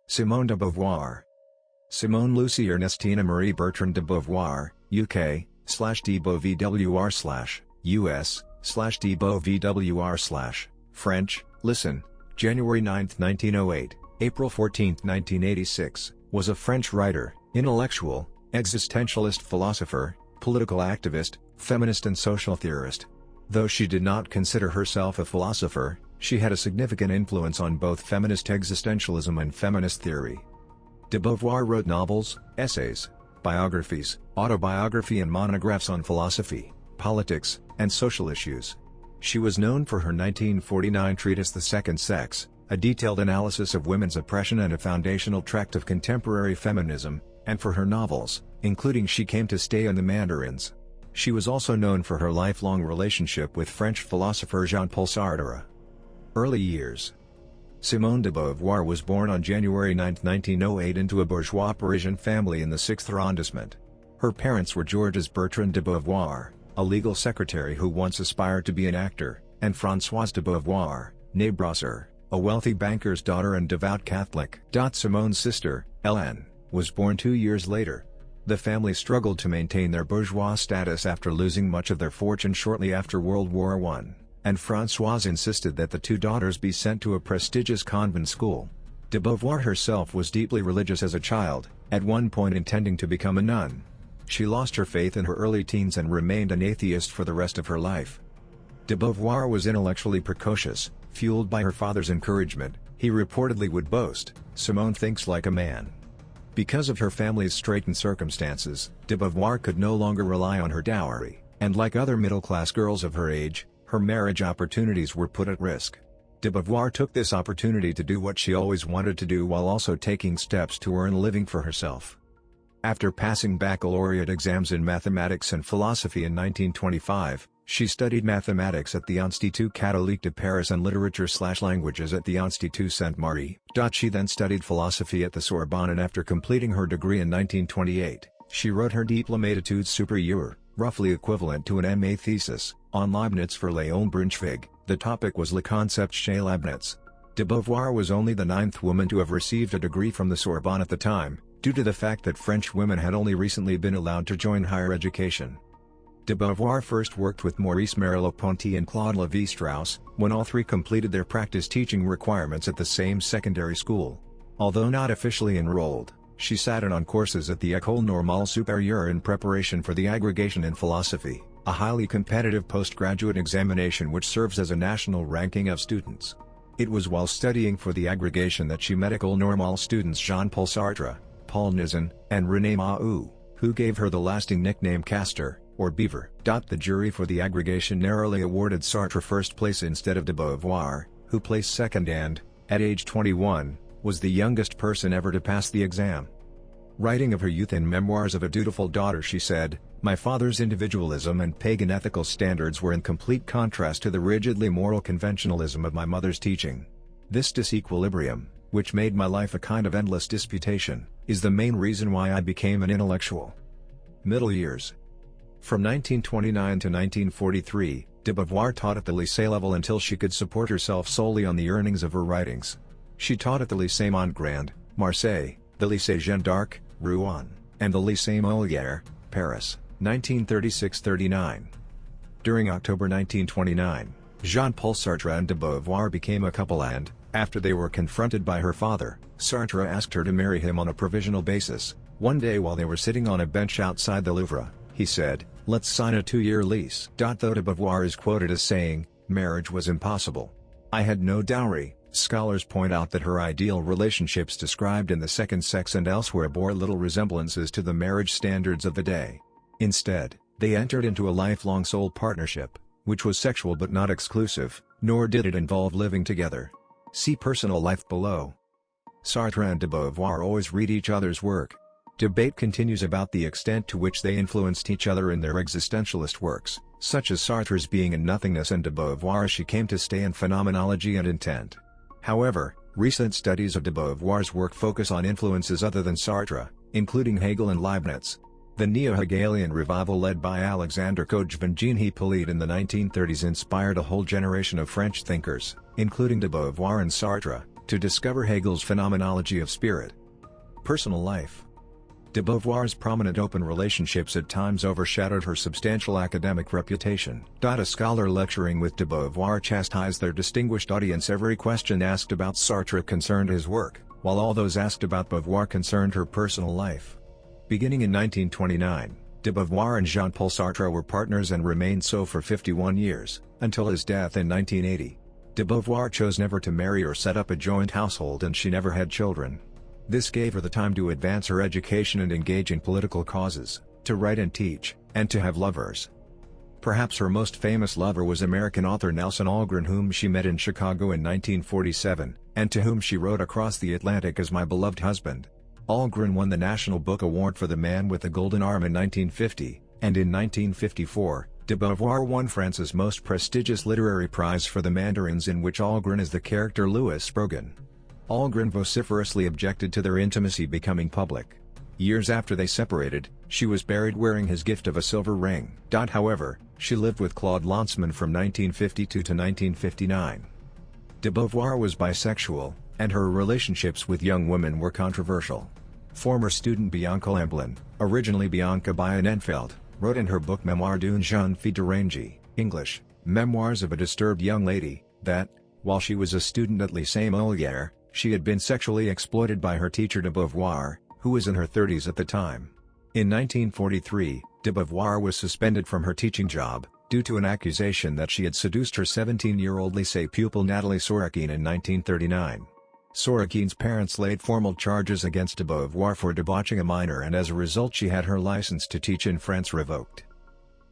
Simone de Beauvoir. Simone Lucie Ernestine Marie Bertrand de Beauvoir, UK/de Beauvwr/US/de Beauvwr/French, listen, January 9, 1908, April 14, 1986, was a French writer, intellectual, existentialist philosopher, political activist, feminist and social theorist. Though she did not consider herself a philosopher, she had a significant influence on both feminist existentialism and feminist theory. De Beauvoir wrote novels, essays, biographies, autobiography and monographs on philosophy, politics, and social issues. She was known for her 1949 treatise The Second Sex, a detailed analysis of women's oppression and a foundational tract of contemporary feminism, and for her novels, including She Came to Stay and The Mandarins. She was also known for her lifelong relationship with French philosopher Jean-Paul Sartre. Early years. Simone de Beauvoir was born on January 9, 1908 into a bourgeois Parisian family in the 6th arrondissement. Her parents were Georges Bertrand de Beauvoir, a legal secretary who once aspired to be an actor, and Françoise de Beauvoir, née Brasseur, a wealthy banker's daughter and devout Catholic. Simone's sister, Hélène, was born 2 years later. The family struggled to maintain their bourgeois status after losing much of their fortune shortly after World War I, and Françoise insisted that the two daughters be sent to a prestigious convent school. De Beauvoir herself was deeply religious as a child, at one point intending to become a nun. She lost her faith in her early teens and remained an atheist for the rest of her life. De Beauvoir was intellectually precocious, fueled by her father's encouragement. He reportedly would boast, "Simone thinks like a man." Because of her family's straitened circumstances, de Beauvoir could no longer rely on her dowry, and like other middle-class girls of her age, her marriage opportunities were put at risk. De Beauvoir took this opportunity to do what she always wanted to do while also taking steps to earn a living for herself. After passing baccalaureate exams in mathematics and philosophy in 1925, she studied mathematics at the Institut Catholique de Paris and literature/languages at the Institut Sainte-Marie. She then studied philosophy at the Sorbonne, and after completing her degree in 1928, she wrote her Diplôme d'études supérieures, roughly equivalent to an MA thesis, on Leibniz for Léon Brunswick. The topic was Le Concept chez Leibniz. De Beauvoir was only the 9th woman to have received a degree from the Sorbonne at the time, due to the fact that French women had only recently been allowed to join higher education. De Beauvoir first worked with Maurice Merleau-Ponty and Claude Lévi-Strauss, when all three completed their practice teaching requirements at the same secondary school. Although not officially enrolled, she sat in on courses at the École Normale Supérieure in preparation for the agrégation in philosophy, a highly competitive postgraduate examination which serves as a national ranking of students. It was while studying for the agrégation that she met École Normale students Jean-Paul Sartre, Paul Nizan, and René Maheu, who gave her the lasting nickname Castor, or Beaver. The jury for the agrégation narrowly awarded Sartre first place instead of de Beauvoir, who placed second and, at age 21, was the youngest person ever to pass the exam. Writing of her youth in Memoirs of a Dutiful Daughter, she said, "My father's individualism and pagan ethical standards were in complete contrast to the rigidly moral conventionalism of my mother's teaching. This disequilibrium, which made my life a kind of endless disputation, is the main reason why I became an intellectual." Middle years. From 1929 to 1943, de Beauvoir taught at the lycée level until she could support herself solely on the earnings of her writings. She taught at the Lycée Montgrand, Marseille, the Lycée Jeanne d'Arc, Rouen, and the Lycée Molière, Paris, 1936-39. During October 1929, Jean-Paul Sartre and de Beauvoir became a couple and, after they were confronted by her father, Sartre asked her to marry him on a provisional basis. One day while they were sitting on a bench outside the Louvre, he said, "Let's sign a 2-year lease." Though de Beauvoir is quoted as saying, "Marriage was impossible. I had no dowry," scholars point out that her ideal relationships described in The Second Sex and elsewhere bore little resemblances to the marriage standards of the day. Instead, they entered into a lifelong soul partnership, which was sexual but not exclusive, nor did it involve living together. See personal life below. Sartre and de Beauvoir always read each other's work. Debate continues about the extent to which they influenced each other in their existentialist works, such as Sartre's Being and Nothingness and de Beauvoir's She Came to Stay in Phenomenology and Intent. However, recent studies of de Beauvoir's work focus on influences other than Sartre, including Hegel and Leibniz. The neo-Hegelian revival led by Alexander Kojève and Jean Hippolyte in the 1930s inspired a whole generation of French thinkers, including de Beauvoir and Sartre, to discover Hegel's phenomenology of spirit. Personal life. De Beauvoir's prominent open relationships at times overshadowed her substantial academic reputation. A scholar lecturing with de Beauvoir chastised their distinguished audience. Every question asked about Sartre concerned his work, while all those asked about Beauvoir concerned her personal life. Beginning in 1929, de Beauvoir and Jean-Paul Sartre were partners and remained so for 51 years, until his death in 1980. De Beauvoir chose never to marry or set up a joint household, and she never had children. This gave her the time to advance her education and engage in political causes, to write and teach, and to have lovers. Perhaps her most famous lover was American author Nelson Algren, whom she met in Chicago in 1947, and to whom she wrote across the Atlantic as "my beloved husband." Algren won the National Book Award for The Man with the Golden Arm in 1950, and in 1954, de Beauvoir won France's most prestigious literary prize for The Mandarins, in which Algren is the character Louis Brogan. Algren vociferously objected to their intimacy becoming public. Years after they separated, she was buried wearing his gift of a silver ring. However, she lived with Claude Lanzmann from 1952 to 1959. De Beauvoir was bisexual, and her relationships with young women were controversial. Former student Bianca Lamblin, originally Bianca Bienenfeld, wrote in her book Mémoires d'une jeune fille dérangée, English, Memoirs of a Disturbed Young Lady, that, while she was a student at Lycée Molière, she had been sexually exploited by her teacher de Beauvoir, who was in her 30s at the time. In 1943, de Beauvoir was suspended from her teaching job, due to an accusation that she had seduced her 17-year-old lycée pupil Nathalie Sorokin in 1939. Sorokin's parents laid formal charges against de Beauvoir for debauching a minor, and as a result she had her license to teach in France revoked.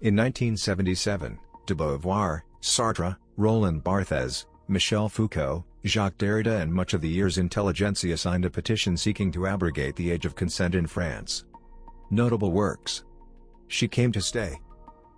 In 1977, de Beauvoir, Sartre, Roland Barthes, Michel Foucault, Jacques Derrida and much of the year's intelligentsia signed a petition seeking to abrogate the age of consent in France. Notable works. She Came to Stay.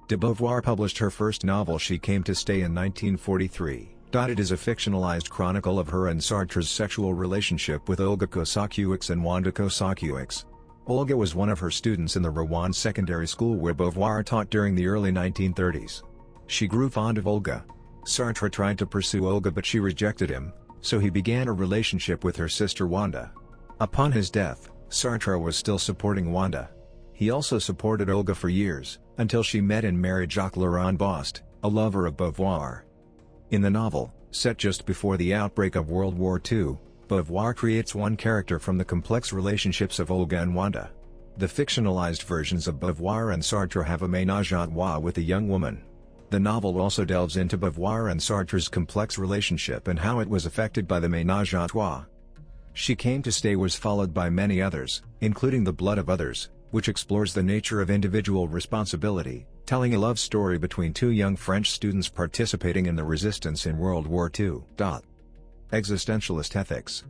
De Beauvoir published her first novel She Came to Stay in 1943. It is a fictionalized chronicle of her and Sartre's sexual relationship with Olga Kosakiewicz and Wanda Kosakiewicz. Olga was one of her students in the Rouen Secondary School where Beauvoir taught during the early 1930s. She grew fond of Olga. Sartre tried to pursue Olga but she rejected him, so he began a relationship with her sister Wanda. Upon his death, Sartre was still supporting Wanda. He also supported Olga for years, until she met and married Jacques Laurent Bost, a lover of Beauvoir. In the novel, set just before the outbreak of World War II, Beauvoir creates one character from the complex relationships of Olga and Wanda. The fictionalized versions of Beauvoir and Sartre have a ménage à trois with a young woman. The novel also delves into Beauvoir and Sartre's complex relationship and how it was affected by the ménage à trois. She Came to Stay was followed by many others, including The Blood of Others, which explores the nature of individual responsibility, telling a love story between two young French students participating in the resistance in World War II. Existentialist Ethics.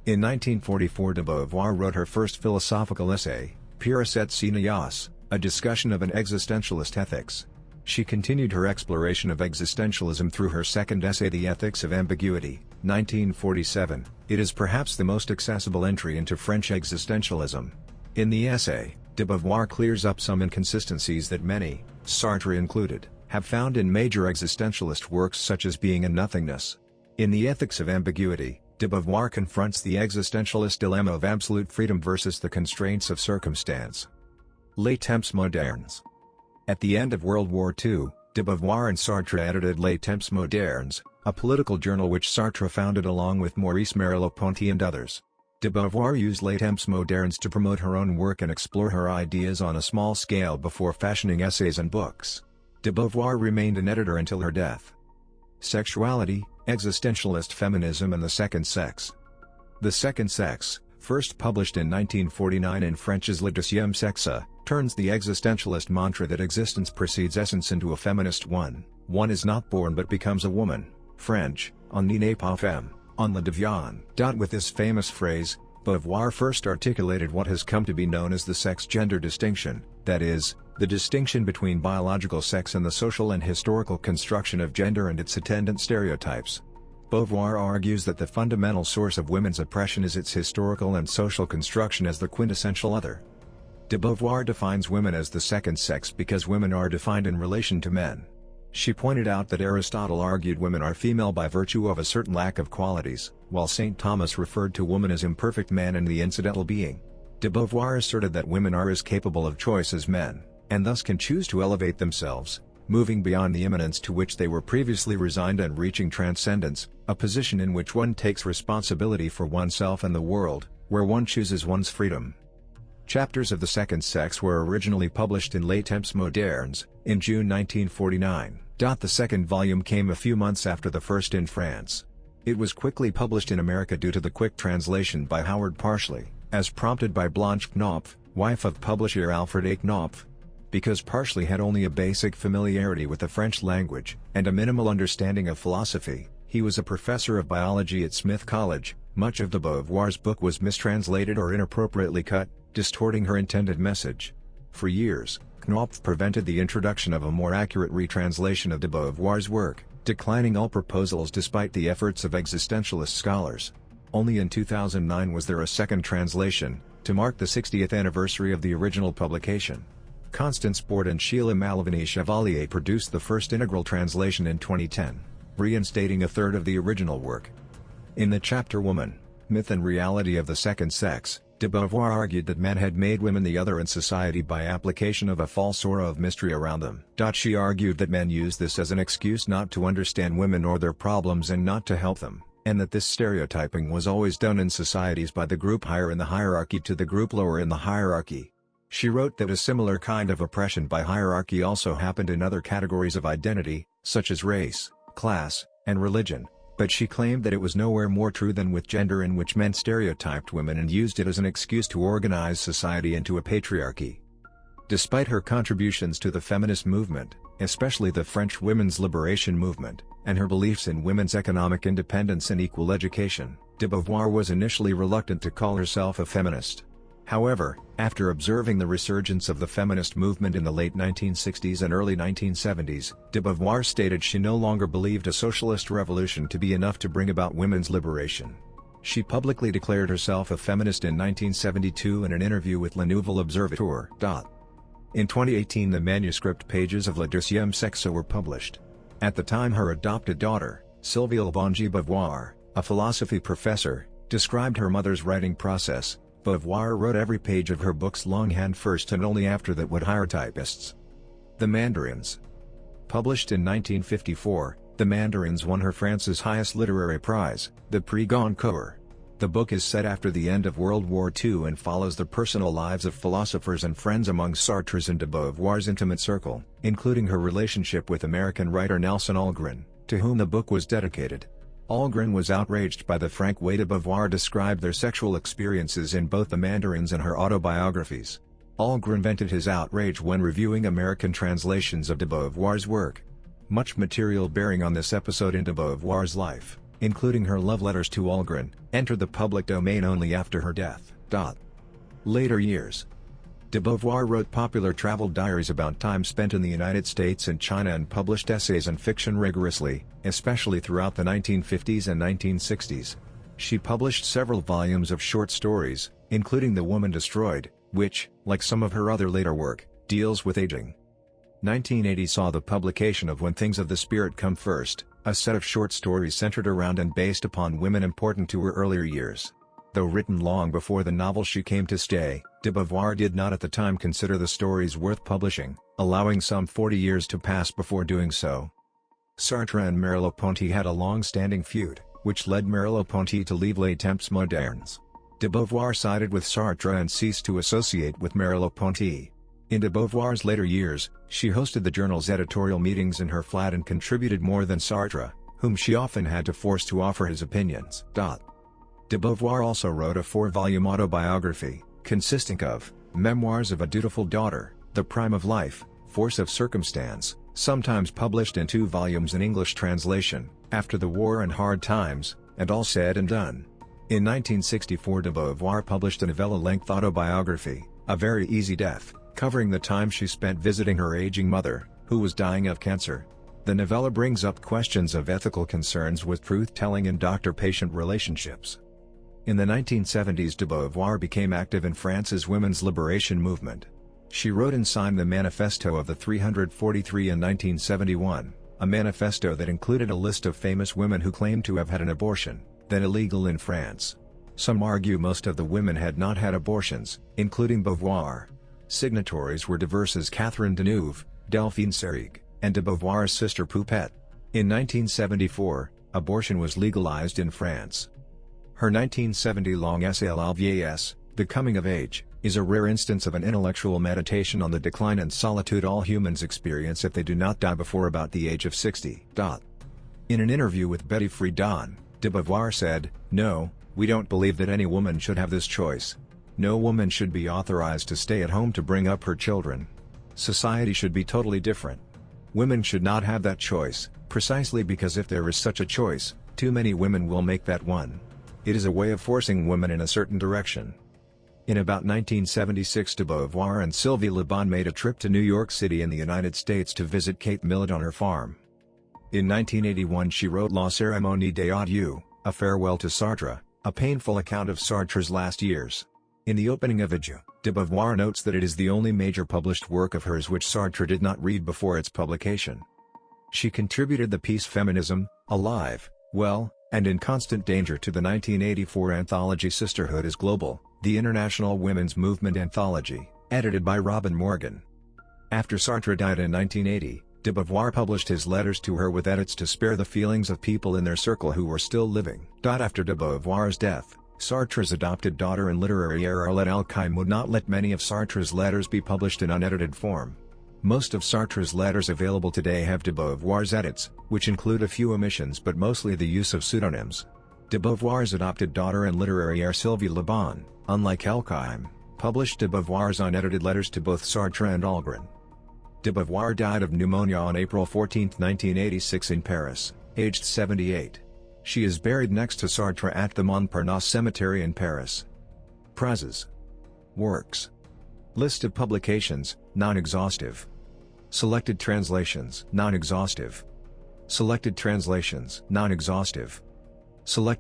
In 1944 de Beauvoir wrote her first philosophical essay, Purus et Sinias, a discussion of an existentialist ethics. She continued her exploration of existentialism through her second essay The Ethics of Ambiguity, 1947. It is perhaps the most accessible entry into French existentialism. In the essay, de Beauvoir clears up some inconsistencies that many, Sartre included, have found in major existentialist works such as Being and Nothingness. In The Ethics of Ambiguity, de Beauvoir confronts the existentialist dilemma of absolute freedom versus the constraints of circumstance. Les Temps modernes. At the end of World War II, de Beauvoir and Sartre edited Les Temps modernes, a political journal which Sartre founded along with Maurice Merleau-Ponty and others. De Beauvoir used Les Temps modernes to promote her own work and explore her ideas on a small scale before fashioning essays and books. De Beauvoir remained an editor until her death. Sexuality, Existentialist Feminism and the Second Sex. The Second Sex, first published in 1949 in French's Le Deuxième Sexe, turns the existentialist mantra that existence precedes essence into a feminist one. One is not born but becomes a woman. French, on n'est pas femme, on le devient. With this famous phrase, Beauvoir first articulated what has come to be known as the sex-gender distinction, that is, the distinction between biological sex and the social and historical construction of gender and its attendant stereotypes. Beauvoir argues that the fundamental source of women's oppression is its historical and social construction as the quintessential other. De Beauvoir defines women as the second sex because women are defined in relation to men. She pointed out that Aristotle argued women are female by virtue of a certain lack of qualities, while St. Thomas referred to woman as imperfect man and the incidental being. De Beauvoir asserted that women are as capable of choice as men, and thus can choose to elevate themselves, moving beyond the immanence to which they were previously resigned and reaching transcendence, a position in which one takes responsibility for oneself and the world, where one chooses one's freedom. Chapters of the Second Sex were originally published in Les Temps modernes, in June 1949. The second volume came a few months after the first in France. It was quickly published in America due to the quick translation by Howard Parsley, as prompted by Blanche Knopf, wife of publisher Alfred A. Knopf. Because Parsley had only a basic familiarity with the French language, and a minimal understanding of philosophy, he was a professor of biology at Smith College. Much of de Beauvoir's book was mistranslated or inappropriately cut, distorting her intended message. For years, Knopf prevented the introduction of a more accurate retranslation of de Beauvoir's work, declining all proposals despite the efforts of existentialist scholars. Only in 2009 was there a second translation, to mark the 60th anniversary of the original publication. Constance Board and Sheila Malavany Chevalier produced the first integral translation in 2010, reinstating a third of the original work. In the chapter Woman, Myth and Reality of the Second Sex, de Beauvoir argued that men had made women the other in society by application of a false aura of mystery around them. She argued that men use this as an excuse not to understand women or their problems and not to help them, and that this stereotyping was always done in societies by the group higher in the hierarchy to the group lower in the hierarchy. She wrote that a similar kind of oppression by hierarchy also happened in other categories of identity, such as race, class, and religion. But she claimed that it was nowhere more true than with gender, in which men stereotyped women and used it as an excuse to organize society into a patriarchy. Despite her contributions to the feminist movement, especially the French women's liberation movement, and her beliefs in women's economic independence and equal education, de Beauvoir was initially reluctant to call herself a feminist. However, after observing the resurgence of the feminist movement in the late 1960s and early 1970s, de Beauvoir stated she no longer believed a socialist revolution to be enough to bring about women's liberation. She publicly declared herself a feminist in 1972 in an interview with Le Nouvel Observateur. In 2018 the manuscript pages of Le Deuxième Sexe were published. At the time her adopted daughter, Sylvie Lebonji Beauvoir, a philosophy professor, described her mother's writing process. Beauvoir wrote every page of her books longhand first and only after that would hire typists. The Mandarins. Published in 1954, The Mandarins won her France's highest literary prize, the Prix Goncourt. The book is set after the end of World War II and follows the personal lives of philosophers and friends among Sartre's and de Beauvoir's intimate circle, including her relationship with American writer Nelson Algren, to whom the book was dedicated. Algren was outraged by the frank way de Beauvoir described their sexual experiences in both the Mandarins and her autobiographies. Algren vented his outrage when reviewing American translations of de Beauvoir's work. Much material bearing on this episode in de Beauvoir's life, including her love letters to Algren, entered the public domain only after her death. Later years. De Beauvoir wrote popular travel diaries about time spent in the United States and China and published essays and fiction rigorously, especially throughout the 1950s and 1960s. She published several volumes of short stories, including The Woman Destroyed, which, like some of her other later work, deals with aging. 1980 saw the publication of When Things of the Spirit Come First, a set of short stories centered around and based upon women important to her earlier years. Though written long before the novel She Came to Stay, de Beauvoir did not at the time consider the stories worth publishing, allowing some 40 years to pass before doing so. Sartre and Merleau-Ponty had a long-standing feud, which led Merleau-Ponty to leave Les Temps modernes. De Beauvoir sided with Sartre and ceased to associate with Merleau-Ponty. In de Beauvoir's later years, she hosted the journal's editorial meetings in her flat and contributed more than Sartre, whom she often had to force to offer his opinions. De Beauvoir also wrote a 4-volume autobiography, consisting of Memoirs of a Dutiful Daughter, The Prime of Life, Force of Circumstance, sometimes published in 2 volumes in English translation, After the War and Hard Times, and All Said and Done. In 1964 de Beauvoir published a novella-length autobiography, A Very Easy Death, covering the time she spent visiting her aging mother, who was dying of cancer. The novella brings up questions of ethical concerns with truth-telling and doctor-patient relationships. In the 1970s, de Beauvoir became active in France's women's liberation movement. She wrote and signed the Manifesto of the 343 in 1971, a manifesto that included a list of famous women who claimed to have had an abortion, then illegal in France. Some argue most of the women had not had abortions, including Beauvoir. Signatories were diverse as Catherine Deneuve, Delphine Seyrig, and de Beauvoir's sister Poupette. In 1974, abortion was legalized in France. Her 1970-long essay La Vieillesse, The Coming of Age, is a rare instance of an intellectual meditation on the decline and solitude all humans experience if they do not die before about the age of 60. In an interview with Betty Friedan, de Beauvoir said, "No, we don't believe that any woman should have this choice. No woman should be authorized to stay at home to bring up her children. Society should be totally different. Women should not have that choice, precisely because if there is such a choice, too many women will make that one. It is a way of forcing women in a certain direction." In about 1976, de Beauvoir and Sylvie Le Bon made a trip to New York City in the United States to visit Kate Millett on her farm. In 1981 she wrote La Cérémonie des Adieux, A Farewell to Sartre, a painful account of Sartre's last years. In the opening of Adieu, de Beauvoir notes that it is the only major published work of hers which Sartre did not read before its publication. She contributed the piece Feminism, Alive, Well, and in Constant Danger to the 1984 anthology Sisterhood is Global, the International Women's Movement Anthology, edited by Robin Morgan. After Sartre died in 1980, de Beauvoir published his letters to her with edits to spare the feelings of people in their circle who were still living. After de Beauvoir's death, Sartre's adopted daughter and literary heir Arlette Alkheim would not let many of Sartre's letters be published in unedited form. Most of Sartre's letters available today have de Beauvoir's edits, which include a few omissions but mostly the use of pseudonyms. De Beauvoir's adopted daughter and literary heir Sylvie Le Bon, unlike Alkheim, published de Beauvoir's unedited letters to both Sartre and Algren. De Beauvoir died of pneumonia on April 14, 1986 in Paris, aged 78. She is buried next to Sartre at the Montparnasse Cemetery in Paris. Prizes. Works. List of publications, non-exhaustive. Selected translations, non-exhaustive. Selected translations, non-exhaustive. Select